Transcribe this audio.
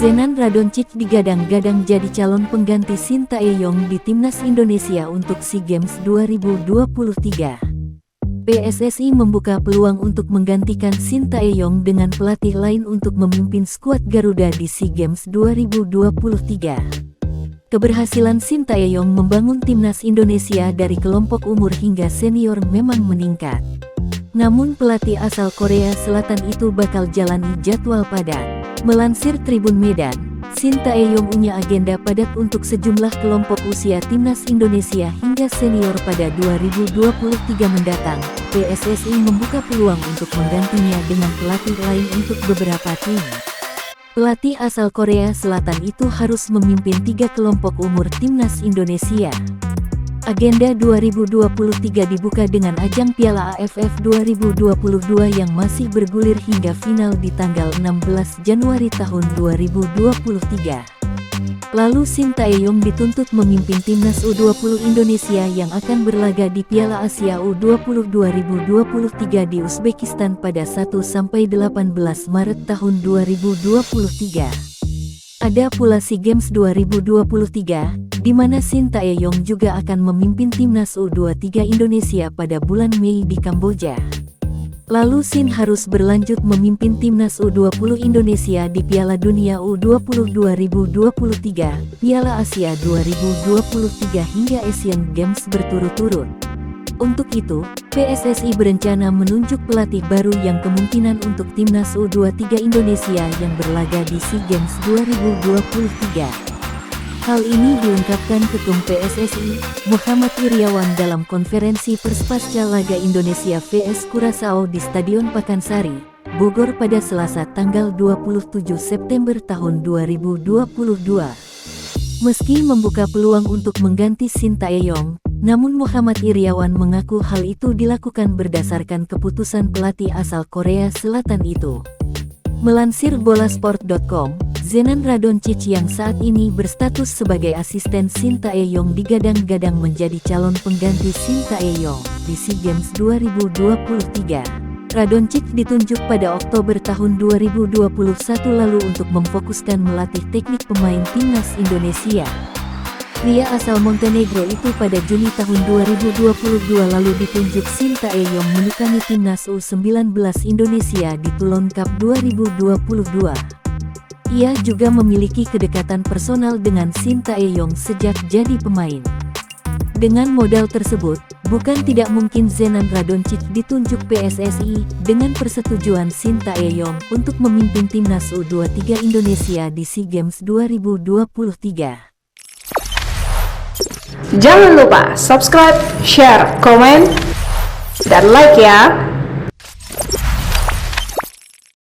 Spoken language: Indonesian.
Zenan Radonjic digadang-gadang jadi calon pengganti Sintayong di timnas Indonesia untuk SEA Games 2023. PSSI membuka peluang untuk menggantikan Sintayong dengan pelatih lain untuk memimpin skuad Garuda di SEA Games 2023. Keberhasilan Sintayong membangun timnas Indonesia dari kelompok umur hingga senior memang meningkat. Namun pelatih asal Korea Selatan itu bakal jalani jadwal padat. Melansir Tribun Medan, Sintayong punya agenda padat untuk sejumlah kelompok usia timnas Indonesia hingga senior pada 2023 mendatang. PSSI membuka peluang untuk menggantinya dengan pelatih lain untuk beberapa tim. Pelatih asal Korea Selatan itu harus memimpin 3 kelompok umur timnas Indonesia. Agenda 2023 dibuka dengan ajang Piala AFF 2022 yang masih bergulir hingga final di tanggal 16 Januari tahun 2023. Lalu Sintayong dituntut memimpin timnas U20 Indonesia yang akan berlaga di Piala Asia U20 2023 di Uzbekistan pada 1-18 Maret tahun 2023. Ada pula SEA Games 2023, di mana Sintayong juga akan memimpin timnas U23 Indonesia pada bulan Mei di Kamboja. Lalu Sin harus berlanjut memimpin timnas U20 Indonesia di Piala Dunia U20 2023, Piala Asia 2023 hingga Asian Games berturut-turut. Untuk itu, PSSI berencana menunjuk pelatih baru yang kemungkinan untuk timnas U23 Indonesia yang berlaga di SEA Games 2023. Hal ini diungkapkan Ketum PSSI, Muhammad Iryawan dalam konferensi pers pasca laga Indonesia vs Curaçao di Stadion Pakansari, Bogor pada Selasa tanggal 27 September tahun 2022. Meski membuka peluang untuk mengganti Sintayong, namun Muhammad Iryawan mengaku hal itu dilakukan berdasarkan keputusan pelatih asal Korea Selatan itu. Melansir Bolasport.com, Zenan Radonjic yang saat ini berstatus sebagai asisten Sintayong digadang-gadang menjadi calon pengganti Sintayong di SEA Games 2023. Radonjic ditunjuk pada Oktober tahun 2021 lalu untuk memfokuskan melatih teknik pemain timnas Indonesia. Pria asal Montenegro itu pada Juni tahun 2022 lalu ditunjuk Sintayong menukangi timnas U19 Indonesia di Toulon Cup 2022. Ia juga memiliki kedekatan personal dengan Sintayong sejak jadi pemain. Dengan modal tersebut, bukan tidak mungkin Zenan Radonjic ditunjuk PSSI dengan persetujuan Sintayong untuk memimpin timnas U23 Indonesia di SEA Games 2023. Jangan lupa subscribe, share, komen, dan like ya!